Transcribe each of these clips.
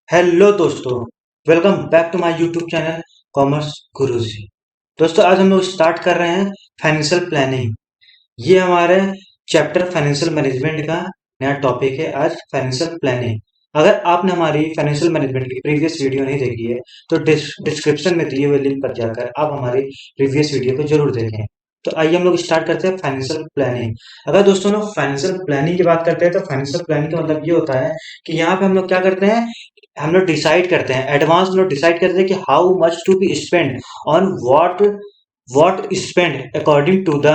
Hello दोस्तों, welcome back to my YouTube channel commerce Guruji. दोस्तों, आज हम लोग स्टार्ट कर रहे हैं फाइनेंशियल प्लानिंग। ये हमारे चैप्टर फाइनेंशियल मैनेजमेंट का नया टॉपिक है। आज फाइनेंशियल प्लानिंग। अगर आपने हमारी फाइनेंशियल मैनेजमेंट की प्रीवियस वीडियो नहीं देखी है तो डिस्क्रिप्शन में दिए हुए लिंक पर जाकर आप हमारी प्रीवियस वीडियो को जरूर देखें। तो आइए हम लोग स्टार्ट करते हैं फाइनेंशियल प्लानिंग। अगर दोस्तों लोग फाइनेंशियल प्लानिंग की बात करते हैं तो फाइनेंशियल प्लानिंग का मतलब ये होता है कि यहाँ पे हम लोग क्या करते हैं, हम लोग डिसाइड करते हैं, एडवांस में लोग डिसाइड करते हैं कि how much to be spend on what spend according to the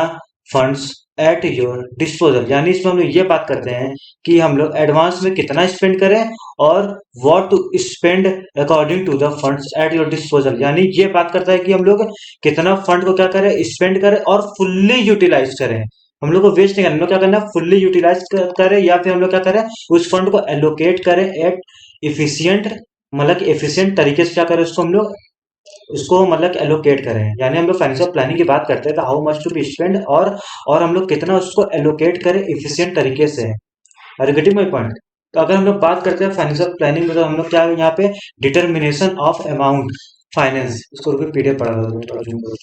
funds at your disposal. यानी इसमें हम लोग ये बात करते हैं कि हम लोग एडवांस में कितना स्पेंड करें और what to spend according to the funds at your disposal. यानी ये बात करता है कि हम लोग कितना फंड को क्या करें, स्पेंड करें और फुल्ली यूटिलाइज करें। हम लोग को वेस्ट नहीं करना, हम लोग क्या करना है, फुल्ली यूटिलाइज करें या फिर हम लोग क्या करें, उस फंड को एलोकेट करें एट इफिशियंट, मतलब कि एफिशिएंट तरीके से क्या करें, उसको हम लोग उसको मतलब एलोकेट करें। यानी हम लोग फाइनेंशियल प्लानिंग की बात करते हैं तो how much to be spend और हम लोग कितना उसको एलोकेट करें इफिशिएंट तरीके से। Are you getting my point? तो अगर हम लोग बात करते हैं फाइनेंशियल प्लानिंग में तो हम लोग क्या है यहाँ पे, डिटर्मिनेशन ऑफ अमाउंट फाइनेंस। इसको रुपये पीडीएफ पढ़ा दो।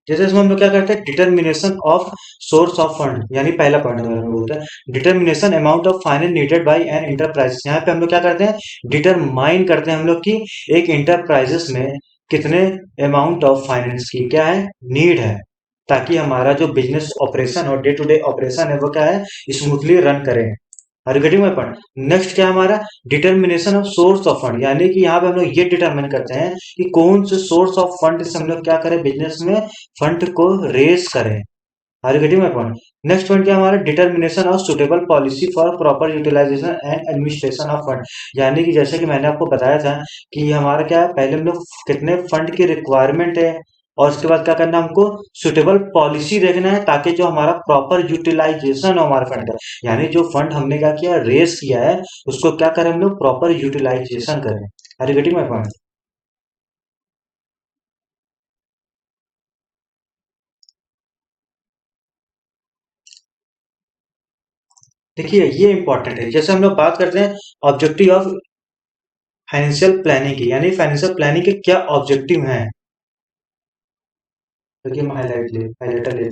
जैसे इसमें हम लोग क्या करते हैं, determination of source of fund. यानी पहला पॉइंट हम बोलते हैं determination amount of finance needed by an enterprise. यहाँ पे हम लोग क्या करते हैं, डिटरमाइन करते हैं हम लोग की एक इंटरप्राइजेस में कितने अमाउंट ऑफ फाइनेंस की क्या है, नीड है, ताकि हमारा जो बिजनेस ऑपरेशन और डे टू डे ऑपरेशन है वो क्या है, स्मूथली रन करें। Are you getting my point? Next क्या है हमारा, determination of source of fund. यानी कि यहाँ पे हम लोग ये डिटरमिन करते हैं कि कौन से सोर्स ऑफ फंड से हम लोग क्या करें, बिजनेस में फंड को रेस करें। Are you getting my point? Next point क्या हमारा, determination of suitable policy for proper utilisation and administration of fund. यानी कि जैसे कि मैंने आपको बताया था कि हमारा क्या है, पहले हम लोग कितने फंड की रिक्वायरमेंट है और उसके बाद क्या करना है, हमको सुटेबल पॉलिसी देखना है ताकि जो हमारा प्रॉपर यूटिलाइजेशन हो हमारे फंड का। यानी जो फंड हमने क्या किया, रेस किया है, उसको क्या करें हम लोग, प्रॉपर यूटिलाइजेशन करें। Are you getting my point? देखिए ये इंपॉर्टेंट है। जैसे हम लोग बात करते हैं ऑब्जेक्टिव ऑफ फाइनेंशियल प्लानिंग की, यानी फाइनेंशियल प्लानिंग के क्या ऑब्जेक्टिव हैं। देखिए हम हाईलाइटर ले।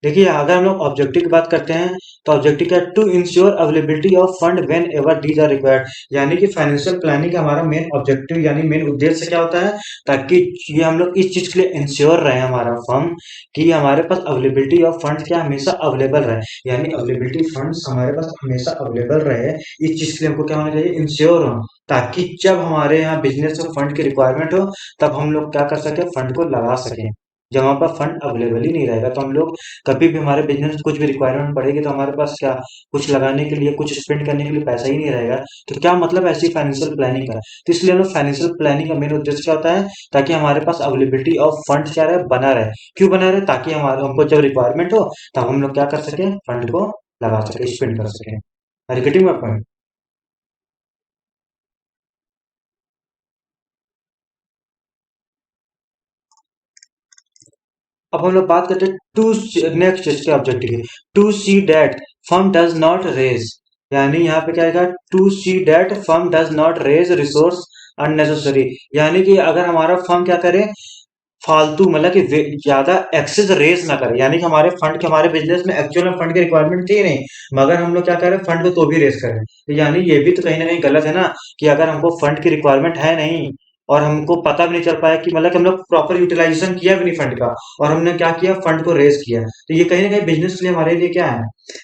देखिए अगर हम लोग ऑब्जेक्टिव की बात करते हैं तो ऑब्जेक्टिव क्या, to ensure availability of fund whenever these are required. यानी कि फाइनेंशियल प्लानिंग का हमारा मेन ऑब्जेक्टिव यानी मेन उद्देश्य क्या होता है, ताकि ये हम लोग इस चीज के लिए इंश्योर रहे हमारा फर्म कि हमारे पास अवेलेबिलिटी ऑफ फंड क्या हमेशा अवेलेबल रहे। यानी अवेलेबिलिटी फंड्स हमारे पास हमेशा अवेलेबल रहे, इस चीज के लिए हमको क्या होना चाहिए, इंश्योर हो, ताकि जब हमारे यहाँ बिजनेस में फंड की रिक्वायरमेंट हो तब हम लोग क्या कर सके, फंड को लगा सकें। जब हमारे पास फंड अवेलेबल ही नहीं रहेगा तो हम लोग कभी भी, हमारे बिजनेस में कुछ भी रिक्वायरमेंट पड़ेगी तो हमारे पास क्या, कुछ लगाने के लिए, कुछ स्पेंड करने के लिए पैसा ही नहीं रहेगा। तो क्या मतलब ऐसी फाइनेंशियल प्लानिंग का। तो इसलिए हम लोग फाइनेंशियल प्लानिंग का मेन उद्देश्य क्या होता है, ताकि हमारे पास अवेलेबिलिटी ऑफ फंड क्या रहे, बना रहे। क्यों बना रहे, ताकि हमारे हमको जब रिक्वायरमेंट हो तब हम लोग क्या कर सके, फंड को लगा सके, स्पेंड कर सके। मार्केटिंग में पॉइंट। अब हम लोग बात करते हैं टू, नेक्स्ट इसके ऑब्जेक्टिव की, to see that firm does not raise. यानी यहाँ पे क्या है, to see that firm does not raise resource unnecessary. यानी कि अगर हमारा फर्म क्या करे, फालतू मतलब कि ज्यादा एक्सेस रेज ना करे। यानी कि हमारे फंड के, हमारे बिजनेस में एक्चुअल में फंड की रिक्वायरमेंट थी नहीं, मगर हम लोग क्या करें, फंड को तो भी रेज करें। तो यानी ये भी तो कहीं ना कहीं गलत है ना, कि अगर हमको फंड की रिक्वायरमेंट है नहीं और हमको पता भी नहीं चल पाया कि मतलब कि हम लोग प्रॉपर यूटिलाइजेशन किया भी नहीं फंड का, और हमने क्या किया, फंड को रेज किया, तो ये कहीं ना कहीं बिजनेस के लिए हमारे लिए क्या है,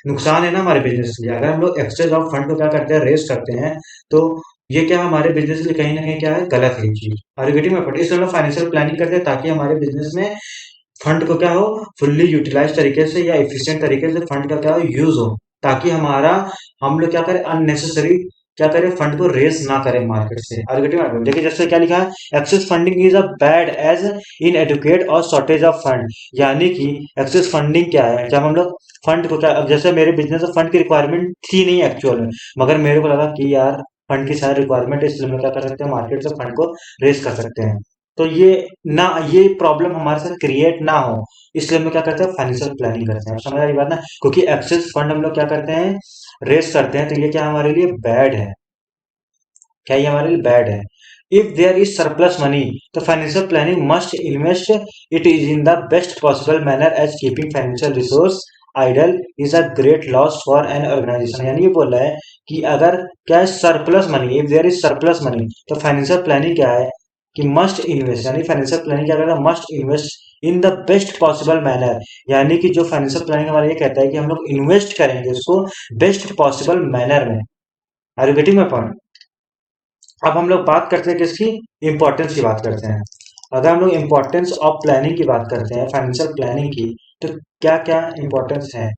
नुकसान है ना हमारे बिजनेस के लिए। अगर हम लोग एक्सेस ऑफ फंड को क्या करते हैं, रेज करते हैं, तो ये क्या हमारे बिजनेस के लिए कहीं ना कहीं क्या है, गलत है ये चीज। और गेटिंग में पड़े, इसलिए हम फाइनेंशियल प्लानिंग करते हैं ताकि हमारे बिजनेस में फंड को क्या हो, फुल्ली यूटिलाइज तरीके से या इफिशिएंट तरीके से फंड का क्या हो, यूज हो, ताकि हमारा, हम लोग क्या करें, अननेसेसरी क्या करें, फंड को रेज ना करें मार्केट से। आर्गेटिव देखिए जैसे क्या लिखा है, excess funding is a bad as inadequate और शॉर्टेज ऑफ फंड। यानी कि एक्सेस फंडिंग क्या है, जब हम लोग फंड को क्या, अब जैसे मेरे बिजनेस में फंड की रिक्वायरमेंट थी नहीं एक्चुअल में, मगर मेरे को लगा कि यार फंड की सारी रिक्वायरमेंट है, इसलिए हम क्या कर सकते हैं, मार्केट से फंड को रेज कर सकते हैं। तो ये प्रॉब्लम हमारे साथ क्रिएट ना हो, इसलिए हम लोग क्या करते हैं, फाइनेंशियल प्लानिंग करते हैं। समझ आ रही बात ना, क्योंकि एक्सेस फंड हम लोग क्या करते हैं, रेस करते हैं, तो ये क्या हमारे लिए बैड है, क्या ये हमारे लिए बैड है। If there is surplus money, तो financial planning must invest it is in the best possible manner as keeping financial resource idle is a great loss for an organisation. यानी ये बोल रहा है कि अगर क्या है surplus money, if there is surplus money, तो फाइनेंशियल प्लानिंग क्या है कि मस्ट इन्वेस्ट, यानी फाइनेंशियल प्लानिंग क्या करता है, must invest in the best possible manner. यानी कि जो फाइनेंशियल प्लानिंग हमारा ये कहता है कि हम लोग इन्वेस्ट करेंगे उसको बेस्ट पॉसिबल मैनर में। Are you getting my point. अब हम लोग बात करते हैं किसकी, इंपॉर्टेंस की बात करते हैं। अगर हम लोग इंपॉर्टेंस ऑफ प्लानिंग की बात करते हैं, फाइनेंशियल प्लानिंग की, तो क्या क्या इंपॉर्टेंस है,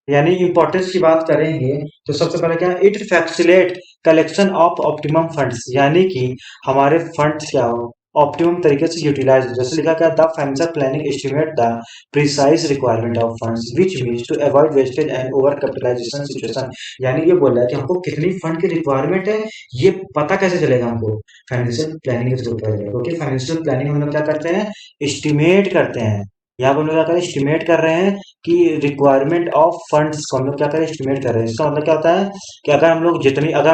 यानी इंपॉर्टेंस की बात करेंगे तो सबसे पहले क्या, it facilitate collection of optimum funds. यानी कि हमारे फंड्स क्या हो, ऑप्टिमम तरीके से यूटिलाइज हो। जैसे लिखा क्या, the financial planning estimate the precise requirement of funds which means to avoid wastage and over capitalisation situation. यानी ये बोल रहा है कि हमको कितनी फंड की रिक्वायरमेंट है, ये पता कैसे चलेगा हमको, फाइनेंशियल प्लानिंग के थ्रू पता चलेगा। क्योंकि फाइनेंशियल प्लानिंग हम लोग क्या करते हैं, एस्टिमेट करते हैं। यहाँ पर हम लोग क्या करें, एस्टिमेट कर रहे हैं कि रिक्वायरमेंट ऑफ फंड्स को हम लोग क्या करें, एस्टिमेट कर रहे हैं। इसका मतलब क्या होता है कि अगर हम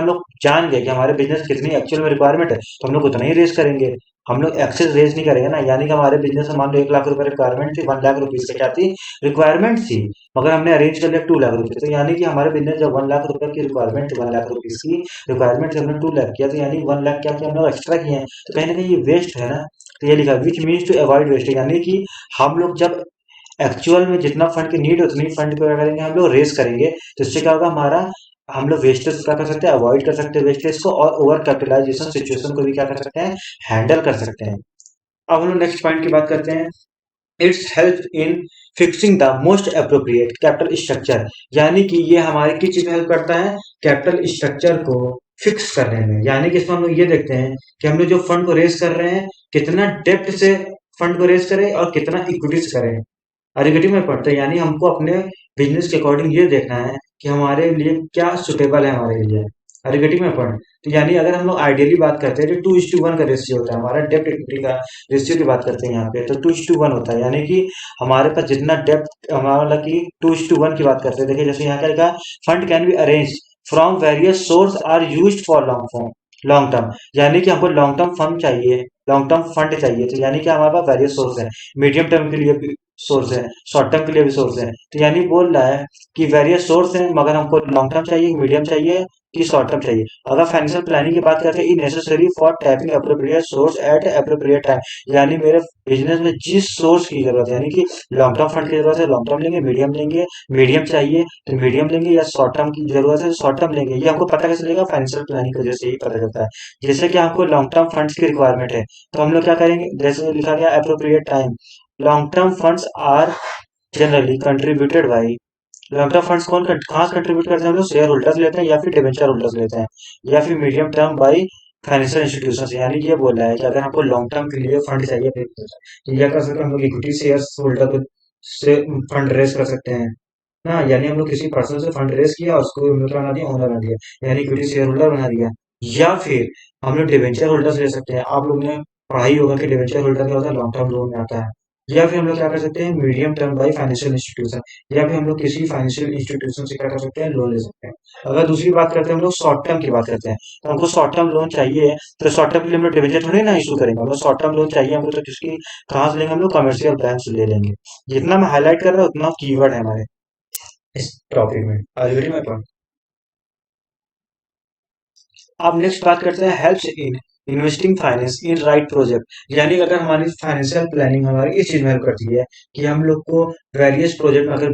लोग जान गए कि हमारे बिजनेस कितनी एक्चुअल में रिक्वायरमेंट है, तो हम लोग उतना ही रेज करेंगे, हम लोग एक्सेस रेज नहीं करेंगे ना। यानी कि हमारे बिजनेस में मान लो 1 लाख रुपए रिक्वायरमेंट थी, 1 लाख रुपीज की क्या थी, रिक्वायरमेंट थी, मगर हमने अरेंज कर लिया 2 लाख रुपए। तो यानी कि हमारे बिजनेस जब 1 लाख रुपए की रिक्वायरमेंट थी, 1 लाख रुपीज की रिक्वायरमेंट थी, हमने 2 लाख किया, तो यानी 1 लाख क्या किया हम लोग एक्स्ट्रा किए हैं, तो कहीं ना कहीं ये वेस्ट है ना। तो ये लिखा which means to avoid waste, यानी कि हम लोग जब एक्चुअल में जितना फंड की नीड है उतनी फंड को क्या करेंगे, हम लोग रेस करेंगे, तो इससे क्या होगा, हमारा हम लोग वेस्टेज क्या कर सकते हैं, अवॉइड कर सकते हैं वेस्टेज को, और ओवर कैपिटलाइजेशन सिचुएशन को भी क्या कर सकते हैं, हैंडल कर सकते हैं। अब हम लोग नेक्स्ट पॉइंट की बात करते हैं, it's help in fixing the most appropriate capital structure. यानी कि ये हमारे किस चीज में हेल्प करता है, कैपिटल स्ट्रक्चर को फिक्स करने में। यानी कि इसमें हम लोग ये देखते हैं कि हम लोग जो फंड को रेस कर रहे हैं, कितना डेप्थ से फंड को रेस करें और कितना इक्विटी से करें। एग्जीक्यूटिव में पढ़ते हैं, यानी हमको अपने बिजनेस के अकॉर्डिंग ये देखना है कि हमारे लिए क्या सुटेबल है हमारे लिए। एग्जीक्यूटिव में पढ़, तो यानी अगर हम लोग आइडियली बात करते हैं तो 2:1 का रेशियो होता है हमारा, डेप्ट इक्विटी का रेशियो की बात करते हैं यहाँ पे, तो 2:1 होता है। यानी कि हमारे पास जितना डेप्ट हमारा, मतलब कि 2:1 की बात करते हैं। देखिए जैसे यहाँ क्या लिखा, fund can be arrange from various source are used for long term. यानी कि हमको लॉन्ग टर्म फंड चाहिए, लॉन्ग टर्म फंड चाहिए, तो यानी कि हमारे पास वेरियस सोर्स है, मीडियम टर्म के लिए भी सोर्स है, शॉर्ट टर्म के लिए भी सोर्स है। तो यानी बोल रहा है कि वेरियस सोर्स है, मगर हमको लॉन्ग टर्म चाहिए, मीडियम चाहिए कि शॉर्ट टर्म चाहिए। अगर फाइनेंशियल प्लानिंग की बात करते हैं, is necessary for tapping appropriate source eight appropriate time. यानी मेरे बिजनेस में जिस सोर्स की जरूरत है, यानी कि लॉन्ग टर्म फंड की जरूरत है लॉन्ग टर्म लेंगे, मीडियम चाहिए तो मीडियम लेंगे, या शॉर्ट टर्म की जरूरत है तो शॉर्ट टर्म लेंगे। ये हमको पता कैसे चलेगा, फाइनेंशियल प्लानिंग की वजह से ही पता चलता है। जैसे कि हमको लॉन्ग टर्म फंड्स की रिक्वायरमेंट है, तो हम लोग क्या करेंगे, जैसे लिखा गया appropriate time, long term funds are generally contributed by, long term funds कहाँ कंट्रीब्यूट करते हैं, हम लोग शेयर होल्डर्स लेते हैं या फिर डिवेंचर होल्डर्स लेते हैं, या फिर medium term by financial institution. यानी कि ये बोल रहा है कि अगर हमको लॉन्ग टर्म के लिए फंड चाहिए तो यह कर सकते हैं, हम लोग इक्विटी शेयर होल्डर को से फंड रेज कर सकते हैं ना। यानी हम लोग किसी पर्सन से फंड रेज किया, उसको क्या बना दिया, ओनर बना दिया, यानी इक्विटी शेयर होल्डर बना दिया। या फिर हम लोग डिवेंचर होल्डर्स ले सकते हैं, आप लोग ने पढ़ाई होगा कि डिवेंचर होल्डर क्या होता है, लॉन्ग टर्म लोन में आता है। या फिर हम लोग क्या कर सकते हैं, medium term by financial institution, या फिर हम लोग किसी फाइनेंशियल इंस्टीट्यूशन से क्या कर सकते हैं, लोन ले सकते हैं। अगर दूसरी बात करते हैं, हम लोग शॉर्ट टर्म की बात करते हैं, तो हमको शॉर्ट टर्म लोन चाहिए, तो शॉर्ट टर्म के लिए हम लोग डिवेंचर थोड़ी ना इशू करेंगे, हम लोग शॉर्ट टर्म लोन चाहिए हमको, तो किसकी कहाँ से लेंगे, हम लोग कमर्शियल बैंक से ले लेंगे। जितना मैं हाईलाइट कर रहा हूँ उतना कीवर्ड है हमारे इस टॉपिक में। ऑलरेडी मैं पढ़, अब नेक्स्ट बात करते हैं, helps in investing finance in right project. यानी अगर हमारी फाइनेंशियल प्लानिंग हमारी इस चीज में हेल्प करती है कि हम लोग को वेरियस प्रोजेक्ट में अगर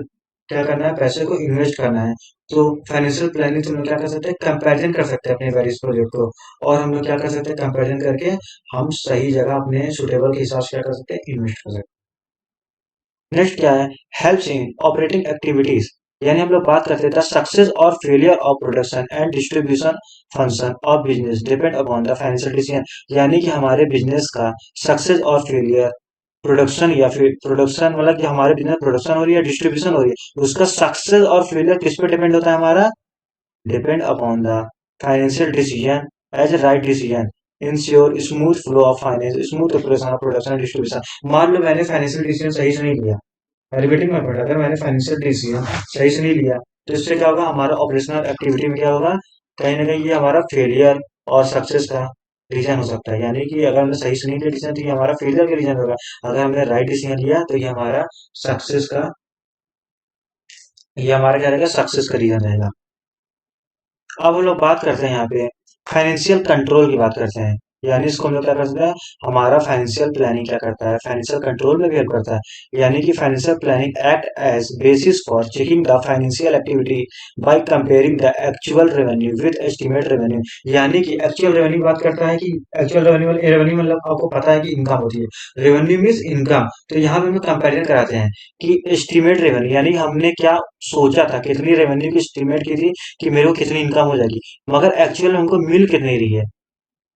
क्या करना है, पैसे को इन्वेस्ट करना है, तो फाइनेंशियल प्लानिंग से हम लोग क्या कर सकते हैं, कंपैरिजन कर सकते हैं अपने वेरियस प्रोजेक्ट को, और हम लोग क्या कर सकते हैं, कंपैरिजन करके हम सही जगह अपने सुटेबल के हिसाब से क्या कर सकते हैं, इन्वेस्ट कर सकते हैं। नेक्स्ट क्या है, हेल्प्स इन ऑपरेटिंग एक्टिविटीज। यानी हम लोग बात करते हैं द सक्सेस और failure of production and distribution function of business depend upon the financial decision. यानी कि हमारे बिजनेस का सक्सेस और फेलियर, प्रोडक्शन या फिर प्रोडक्शन मतलब कि हमारे बिजनेस प्रोडक्शन हो रही है, डिस्ट्रीब्यूशन हो रही है, उसका सक्सेस और फेलियर किस पे डिपेंड होता है हमारा? Depend upon the financial decision as a right decision ensure smooth flow of finance, smooth operation of production distribution. मान लो मैंने फाइनेंशियल डिसीजन सही से नहीं लिया, रिलेटिव में पड़ा, अगर मैंने फाइनेंशियल डिसीजन सही से नहीं लिया तो इससे क्या होगा? हमारा ऑपरेशनल एक्टिविटी में क्या होगा? कहीं ना कहीं ये हमारा फेलियर और सक्सेस का रीजन हो सकता है। यानी कि अगर हमने सही से नहीं लिया डिसीजन तो ये हमारा फेलियर का रीजन होगा। अगर हमने राइट डिसीजन लिया तो ये हमारा सक्सेस का, ये हमारा क्या रहेगा? सक्सेस का रीजन रहेगा। अब हम लोग बात करते हैं यहाँ पे फाइनेंशियल कंट्रोल की बात करते हैं। यानी इसको हम लोग क्या कर सकते हैं? हमारा फाइनेंशियल प्लानिंग क्या करता है? फाइनेंशियल कंट्रोल में भी हेल्प करता है। यानी कि financial planning act as basis for checking the financial activity by comparing the actual revenue with estimate revenue. यानी कि एक्चुअल रेवेन्यू बात करता है कि एक्चुअल रेवेन्यू, रेवेन्यू मतलब आपको पता है कि इनकम होती है, रेवेन्यू मीन्स इनकम। तो यहाँ पे हम कंपेरिजन कराते हैं कि एस्टिमेट रेवेन्यू यानी हमने क्या सोचा था, कितनी रेवेन्यू की एस्टिमेट की थी कि मेरे को कितनी इनकम हो जाएगी, मगर एक्चुअल में हमको मिल कितनी रही है।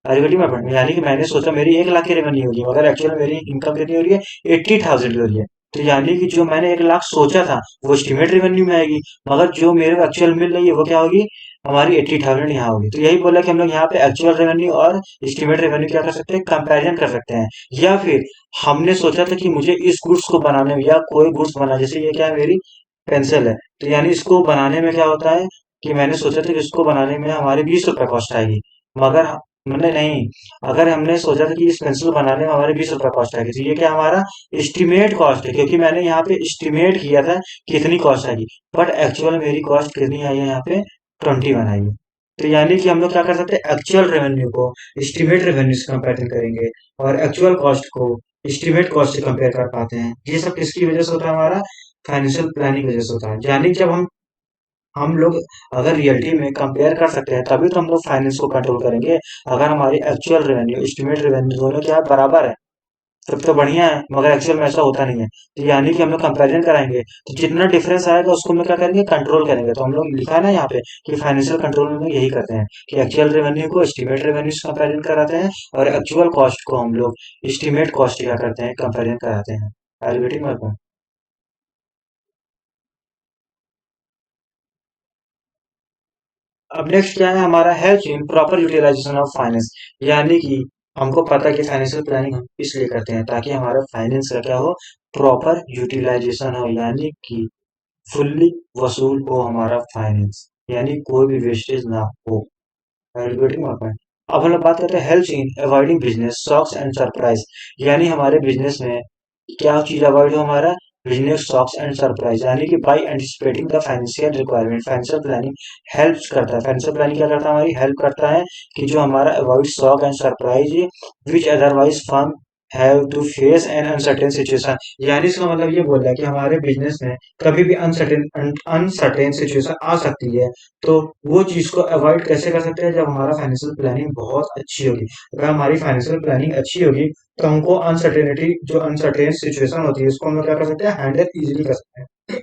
अरेबिटी में पढ़ना यानी कि मैंने सोचा मेरी 1 लाख की रेवेन्यू होगी, मगर एक्चुअल में मेरी इनकम कितनी हो रही है? 80,000 की हो रही है। तो यानी कि जो मैंने 1 लाख सोचा था वो एस्टिमेट रेवेन्यू में आएगी, मगर जो मेरे को एक्चुअल मिल रही है वो क्या होगी? हमारी 80,000 यहाँ होगी। तो यही बोला कि हम लोग यहाँ पे एक्चुअल रेवेन्यू और एस्टिमेट रेवेन्यू क्या कर सकते हैं? कंपेरिजन कर सकते हैं। या फिर हमने सोचा था कि मुझे इस गुड्स को बनाने में या कोई गुड्स बना, जैसे ये क्या है? मेरी पेंसिल है, तो यानी इसको बनाने में क्या होता है कि मैंने सोचा था कि इसको बनाने में हमारे 20 रुपए कॉस्ट आएगी, मगर मैंने नहीं, अगर हमने सोचा था कि इस पेंसिल बनाने में हमारे 20 रुपए कॉस्ट आएगी तो ये क्या हमारा एस्टिमेट कॉस्ट है, क्योंकि मैंने यहाँ पे एस्टिमेट किया था कितनी कॉस्ट आएगी, बट एक्चुअल मेरी कॉस्ट कितनी आई है? यहाँ पे 21 आई है। तो यानी कि हम लोग क्या कर सकते हैं? एक्चुअल रेवेन्यू को एस्टिमेट रेवेन्यू से कंपेयर करेंगे और एक्चुअल कॉस्ट को एस्टिमेट कॉस्ट से कंपेयर कर पाते हैं। ये सब किसकी वजह से होता है? हमारा फाइनेंशियल प्लानिंग की वजह से होता है। यानी कि जब हम लोग अगर रियलिटी में कंपेयर कर सकते हैं तभी तो हम लोग फाइनेंस को कंट्रोल करेंगे। अगर हमारी एक्चुअल रेवेन्यू एस्टिमेट रेवेन्यू दोनों क्या बराबर है तब तो बढ़िया है, मगर एक्चुअल में ऐसा होता नहीं है। तो यानी कि हम लोग कंपेरिजन कराएंगे तो जितना डिफरेंस आएगा उसको हम लोग क्या करेंगे? कंट्रोल करेंगे। तो हम लोग लिखा है ना यहाँ पे कि फाइनेंशियल कंट्रोल में हम लोग यही करते हैं कि एक्चुअल रेवेन्यू को एस्टिमेट रेवेन्यू से कंपेरिजन कराते हैं और एक्चुअल कॉस्ट को हम लोग एस्टिमेट कॉस्ट क्या करते हैं? कंपेरिजन कराते हैं। Are you getting my point? अब नेक्स्ट क्या है हमारा? Help in proper utilisation of finance. यानी कि हमको पता है कि फाइनेंशियल प्लानिंग हम इसलिए करते हैं ताकि हमारा फाइनेंस का क्या हो? प्रॉपर यूटिलाइजेशन हो, यानी कि फुल्ली वसूल हो हमारा फाइनेंस, यानी कोई भी वेस्टेज ना हो। एडुकेटिंग मापन। अब हम लोग बात करते हैं help in avoiding business shocks and surprise. यानी हमारे बिजनेस में क्या चीज अवॉइड हो? हमारा बिजनेस शॉक्स एंड सरप्राइज। यानी कि by anticipating the financial requirement financial planning help करता है। फाइनेंशियल प्लानिंग क्या करता है? हमारी हेल्प करता है कि जो हमारा avoid shock and surprise which otherwise firm have to face an uncertain situation. यानी इसका मतलब ये बोल रहा है कि हमारे बिजनेस में कभी भी अनसर्टेन अनसर्टेन सिचुएशन आ सकती है, तो वो चीज को अवॉइड कैसे कर सकते हैं? जब हमारा फाइनेंशियल प्लानिंग बहुत अच्छी होगी। अगर हमारी फाइनेंशियल प्लानिंग अच्छी होगी तो हमको अनसर्टेनिटी, जो अनसर्टेन सिचुएशन होती है उसको हम लोग क्या कर सकते हैं? हैंडल इजीली कर सकते हैं।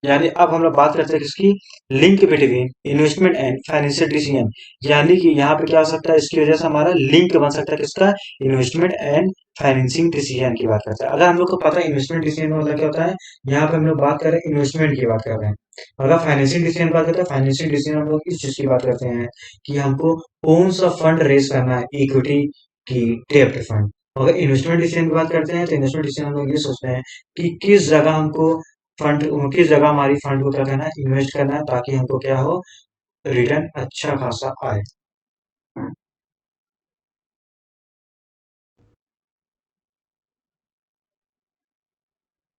यानी अब हम लोग बात करते हैं किसकी? Link between investment and financial decision. यानी कि यहाँ पे क्या हो सकता है? इसकी वजह से हमारा लिंक बन सकता है किसका? इन्वेस्टमेंट एंड फाइनेंसिंग डिसीजन की बात करते हैं। अगर हम लोग को पता है इन्वेस्टमेंट डिसीजन मतलब क्या होता है, यहाँ पे हम लोग बात कर रहे हैं इन्वेस्टमेंट की बात कर रहे हैं। अगर फाइनेंशियल डिसीजन बात करते हैं, फाइनेंशियल डिसीजन हम लोग इस चीज की बात करते हैं कि हमको कौन सा फंड रेज करना है, इक्विटी की डेब्ट फंड। अगर इन्वेस्टमेंट डिसीजन की बात करते हैं तो इन्वेस्टमेंट डिसीजन हम लोग ये सोचते हैं कि किस जगह हमको फंड, किस जगह हमारी फंड को क्या करना है? इन्वेस्ट करना है, ताकि हमको क्या हो? रिटर्न अच्छा खासा आए।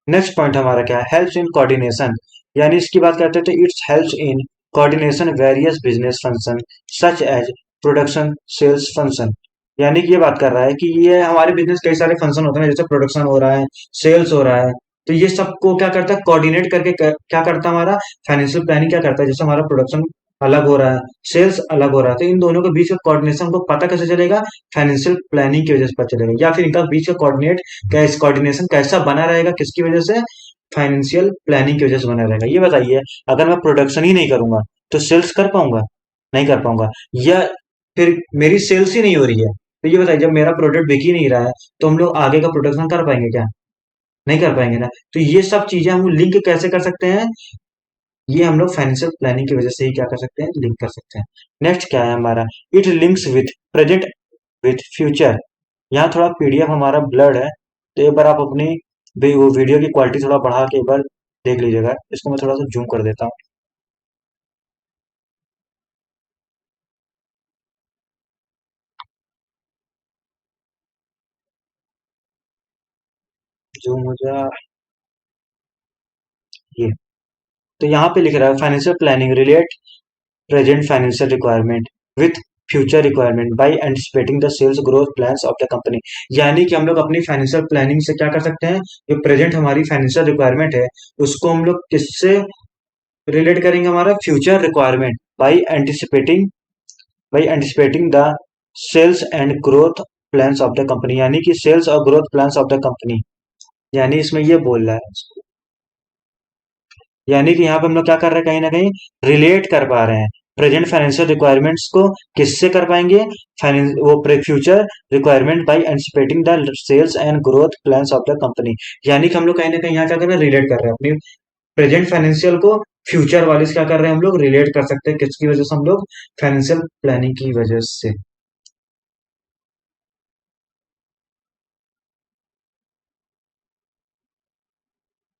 नेक्स्ट पॉइंट हमारा क्या है? Helps in coordination. यानी इसकी बात करते हैं तो it's helps in coordination various business function such as production sales function. यानी कि ये बात कर रहा है कि ये हमारे बिजनेस कई सारे फंक्शन होते हैं, जैसे प्रोडक्शन हो रहा है, सेल्स हो रहा है, तो ये सबको क्या करता है? कोऑर्डिनेट करके क्या करता है हमारा फाइनेंशियल प्लानिंग? क्या करता है? जैसे हमारा प्रोडक्शन अलग हो रहा है, सेल्स अलग हो रहा है, तो इन दोनों के बीच का कोऑर्डिनेशन को पता कैसे चलेगा? फाइनेंशियल प्लानिंग की वजह से पता चलेगा। या फिर इनका बीच का कोऑर्डिनेशन कैसा बना रहेगा? किसकी वजह से? फाइनेंशियल प्लानिंग की वजह से बना रहेगा। ये बताइए, अगर मैं प्रोडक्शन ही नहीं करूंगा तो सेल्स कर पाऊंगा? नहीं कर पाऊंगा। या फिर मेरी सेल्स ही नहीं हो रही है, तो ये बताइए, जब मेरा प्रोडक्ट बिक ही नहीं रहा है तो हम लोग आगे का प्रोडक्शन कर पाएंगे क्या? नहीं कर पाएंगे ना। तो ये सब चीजें हम लिंक कैसे कर सकते हैं? ये हम लोग फाइनेंशियल प्लानिंग की वजह से ही क्या कर सकते हैं, लिंक कर सकते हैं। नेक्स्ट क्या है हमारा, it links with present with future. यहाँ थोड़ा पीडीएफ हमारा ब्लड है, तो एक बार आप अपनी वो वीडियो की क्वालिटी थोड़ा बढ़ा के एक बार देख लीजिएगा। इसको मैं थोड़ा सा जूम कर देता हूँ। जूम हो जा ये। तो यहाँ पे लिख रहा है, financial planning relate present financial requirement with future requirement by anticipating the sales growth plans of the company. यानी कि हम लोग अपनी फाइनेंशियल प्लानिंग से क्या कर सकते हैं, जो प्रेजेंट हमारी फाइनेंशियल रिक्वायरमेंट है उसको हम लोग किससे रिलेट करेंगे, हमारा future requirement by anticipating the sales and growth plans of the company. यानी कि सेल्स और growth plans of the company, यानी इसमें ये बोल रहा है। यानी कि यहाँ पे हम लोग क्या कर रहे हैं, कहीं ना कहीं रिलेट कर पा रहे हैं प्रेजेंट फाइनेंशियल रिक्वायरमेंट्स को। किससे कर पाएंगे? फाइनेंस वो future requirement by anticipating the sales and growth plans of the company. यानी कि हम लोग कहीं ना कहीं यहाँ क्या कर रहे हैं, रिलेट कर रहे हैं अपनी प्रेजेंट फाइनेंशियल को फ्यूचर वाले से क्या कर रहे हैं, हम लोग रिलेट कर सकते हैं। किसकी वजह से? हम लोग फाइनेंशियल प्लानिंग की वजह से।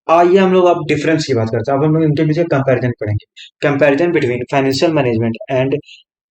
आइए हम लोग अब डिफरेंस की बात करते हैं। अब हम लोग इनके बीच कंपैरिजन पढ़ेंगे। Comparison between financial management and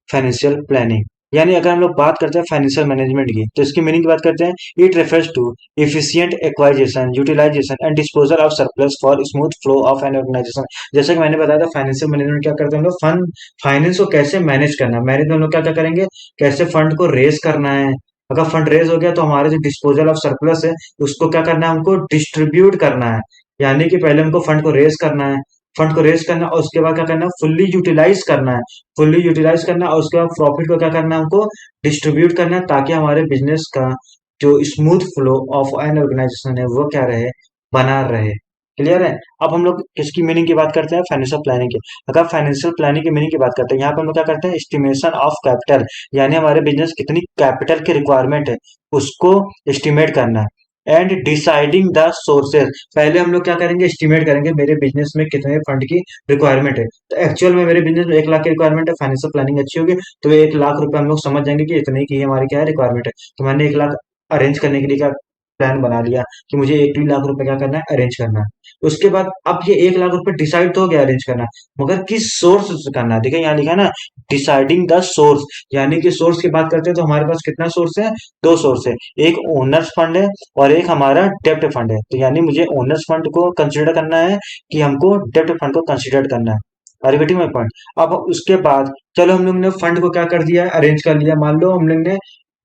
financial planning. यानी अगर हम लोग बात करते हैं फाइनेंशियल मैनेजमेंट की, तो इसकी मीनिंग की बात करते हैं, it refers to efficient acquisition, utilisation and disposal of surplus for smooth flow of an organisation. जैसे कि मैंने बताया था, फाइनेंशियल मैनेजमेंट क्या करते हैं हम लोग, फंड फाइनेंस को कैसे मैनेज करना है। मैनेज में हम लोग क्या क्या करेंगे, कैसे फंड को रेज करना है। अगर फंड रेज हो गया तो हमारे जो डिस्पोजल ऑफ सरप्लस है उसको क्या करना है, हमको डिस्ट्रीब्यूट करना है। यानी कि पहले हमको फंड को रेज करना है, फंड को रेज करना और उसके बाद क्या करना है, फुल्ली यूटिलाइज करना है। फुल्ली यूटिलाइज करना और उसके बाद प्रॉफिट को क्या करना है, हमको डिस्ट्रीब्यूट करना है, ताकि हमारे बिजनेस का जो smooth flow of an organisation है वो क्या रहे, बना रहे। क्लियर है? अब हम लोग किसकी मीनिंग की बात करते हैं, फाइनेंशियल प्लानिंग की। अगर फाइनेंशियल प्लानिंग की मीनिंग की बात करते हैं, यहाँ पर हम लोग क्या करते हैं, एस्टिमेशन ऑफ कैपिटल। यानी हमारे बिजनेस कितनी कैपिटल की रिक्वायरमेंट है उसको एस्टिमेट करना है। एंड डिसाइडिंग द सोर्सेज, पहले हम लोग क्या करेंगे, एस्टिमेट करेंगे मेरे बिजनेस में कितने फंड की रिक्वायरमेंट है। तो एक्चुअल में मेरे बिजनेस में 1 लाख की रिक्वायरमेंट है, फाइनेंशियल प्लानिंग अच्छी होगी तो 1 लाख रुपए हम लोग समझ जाएंगे कि इतने की हमारी क्या है, रिक्वायरमेंट है। तो मैंने 1 लाख अरेंज करने के लिए क्या प्लान बना लिया कि मुझे 1 लाख रुपए क्या करना है, अरेंज करना है। उसके बाद अब ये 1 लाख रुपए डिसाइड तो हो गया अरेंज करना, मगर किस सोर्स से करना है। देखिए यहाँ लिखा है ना, डिसाइडिंग द सोर्स। यानी कि सोर्स की बात करते हैं तो हमारे पास कितना सोर्स है, 2 सोर्स है। एक ओनर्स फंड है और एक हमारा डेप्ट फंड है। तो यानी मुझे ओनर्स फंड को कंसिडर करना है कि हमको डेप्ट फंड को कंसिडर करना है। Are you getting my point? अब उसके बाद चलो हम लोग ने फंड को क्या कर दिया, अरेंज कर लिया। मान लो हम लोग ने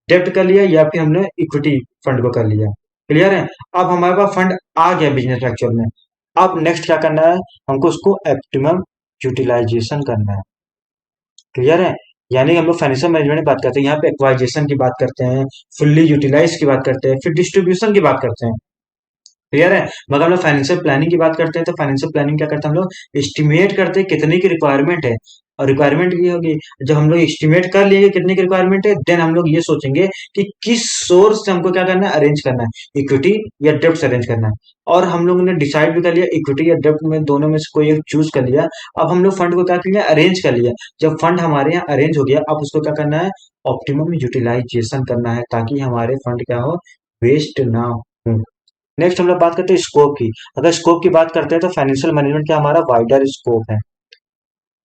डेप्ट कर लिया या फिर हमने इक्विटी फंड को कर लिया। क्लियर है? अब हमारे पास फंड आ गया बिजनेस एक्चुअल में। अब नेक्स्ट क्या करना है, हमको उसको ऑप्टिमम यूटिलाइजेशन करना है। क्लियर है? यानी हम लोग फाइनेंशियल मैनेजमेंट की बात करते हैं, यहाँ पे एक्वाइजेशन की बात करते हैं, फुल्ली यूटिलाइज की बात करते हैं, फिर डिस्ट्रीब्यूशन की बात करते हैं। क्लियर है? मगर हम लोग फाइनेंशियल प्लानिंग की बात करते हैं तो फाइनेंशियल प्लानिंग क्या करते हैं, हम लोग एस्टिमेट करते हैं कितने की रिक्वायरमेंट है। और रिक्वायरमेंट ये होगी, जब हम लोग एस्टिमेट कर लिए कितने की रिक्वायरमेंट है, देन हम लोग ये सोचेंगे कि किस सोर्स से हमको क्या करना है, अरेंज करना है, इक्विटी या डेब्ट से अरेंज करना है। और हम लोगों ने डिसाइड भी कर लिया इक्विटी या डेब्ट में, दोनों में से कोई एक चूज कर लिया। अब हम लोग फंड को क्या कर लिया, अरेंज कर लिया। जब फंड हमारे यहाँ अरेंज हो गया, अब उसको क्या करना है, ऑप्टिमम यूटिलाइजेशन करना है, ताकि हमारे फंड क्या हो, वेस्ट ना हो। नेक्स्ट हम लोग बात करते हैं स्कोप की। अगर स्कोप की बात करते हैं तो फाइनेंशियल मैनेजमेंट क्या हमारा वाइडर स्कोप है।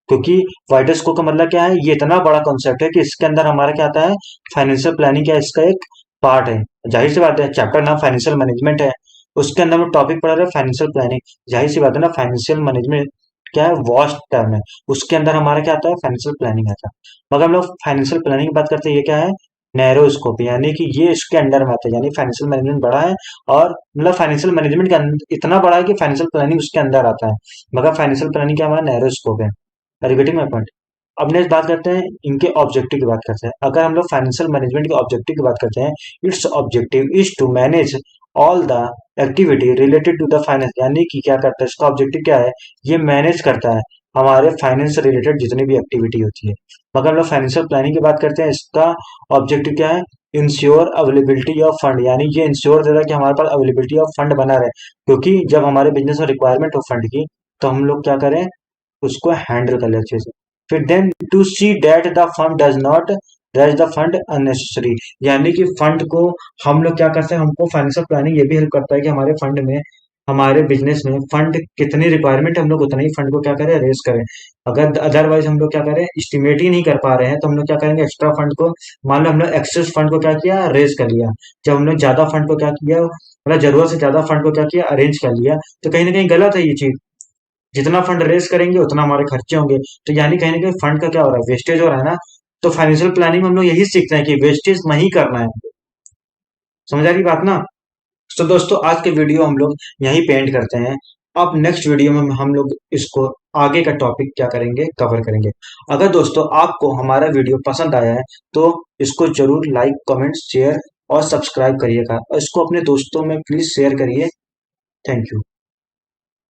क्योंकि वाइडर स्कोप का मतलब क्या है, ये इतना बड़ा कॉन्सेप्ट है कि इसके अंदर हमारा क्या आता है, फाइनेंशियल प्लानिंग क्या इसका एक पार्ट है। जाहिर सी बात है, चैप्टर नाम फाइनेंशियल मैनेजमेंट है, उसके अंदर हम टॉपिक पढ़ रहे हैं फाइनेंशियल प्लानिंग। जाहिर सी बात है ना, फाइनेंशियल मैनेजमेंट क्या है, वास्ट टर्म है। उसके अंदर हमारा क्या आता है, फाइनेंशियल प्लानिंग आता है। मगर हम लोग फाइनेंशियल प्लानिंग की बात करते हैं, ये क्या है, नैरो स्कोप, यानी कि ये इसके अंडर में आता है। यानी फाइनेंशियल मैनेजमेंट बड़ा है और मतलब फाइनेंशियल मैनेजमेंट का इतना बड़ा है कि फाइनेंशियल प्लानिंग उसके अंदर आता है। मगर फाइनेंशियल प्लानिंग क्या हमारा नैरो स्कोप है। Getting my point? अब नेक्स्ट बात करते हैं इनके ऑब्जेक्टिव की बात करते हैं। अगर हम लोग फाइनेंशियल मैनेजमेंट के ऑब्जेक्टिव की बात करते हैं, it's objective is to manage all the activity related to the finance, यानी कि क्या करता है, इसका ऑब्जेक्टिव क्या है, ये मैनेज करता है हमारे फाइनेंस से रिलेटेड जितनी भी एक्टिविटी होती है। मगर हम लोग फाइनेंशियल प्लानिंग की बात करते हैं, इसका ऑब्जेक्टिव क्या है, इंश्योर अवेलेबिलिटी ऑफ फंड, यानी ये इंश्योर देता है कि हमारे पास अवेलेबिलिटी ऑफ फंड बना रहे, क्योंकि जब हमारे बिजनेस में रिक्वायरमेंट हो फंड की, तो हम लोग क्या करें, उसको हैंडल कर ले अच्छे से। फिर then to see that the fund does not raise the fund unnecessary, यानी कि फंड को हम लोग क्या करते हैं, हमको फाइनेंशियल प्लानिंग ये भी हेल्प करता है कि हमारे फंड में, हमारे बिजनेस में फंड कितनी रिक्वायरमेंट है, हम लोग उतना ही फंड को क्या करें, रेज करें। अगर अदरवाइज हम लोग क्या करें, एस्टिमेट ही नहीं कर पा रहे हैं, तो हम लोग क्या करेंगे, एक्स्ट्रा फंड को, मान लो हम लोग एक्सेस फंड को क्या किया, रेज कर लिया। जब हमने ज्यादा फंड को क्या किया, मतलब जरूरत से ज्यादा फंड को क्या किया, अरेंज कर लिया, तो कहीं ना कहीं गलत है ये चीज। जितना फंड रेस करेंगे उतना हमारे खर्चे होंगे, तो यानी कहीं ना कहीं फंड का क्या हो रहा है, वेस्टेज हो रहा है ना। तो फाइनेंशियल प्लानिंग में हम लोग यही सीखते हैं कि वेस्टेज नहीं करना है। समझ आ रही बात ना। तो दोस्तों आज के वीडियो हम लोग यहीं पेंट करते हैं। अब नेक्स्ट वीडियो में हम लोग इसको आगे का टॉपिक क्या करेंगे, कवर करेंगे। अगर दोस्तों आपको हमारा वीडियो पसंद आया है, तो इसको जरूर लाइक कमेंट शेयर और सब्सक्राइब करिएगा, और इसको अपने दोस्तों में प्लीज शेयर करिए। Thank you.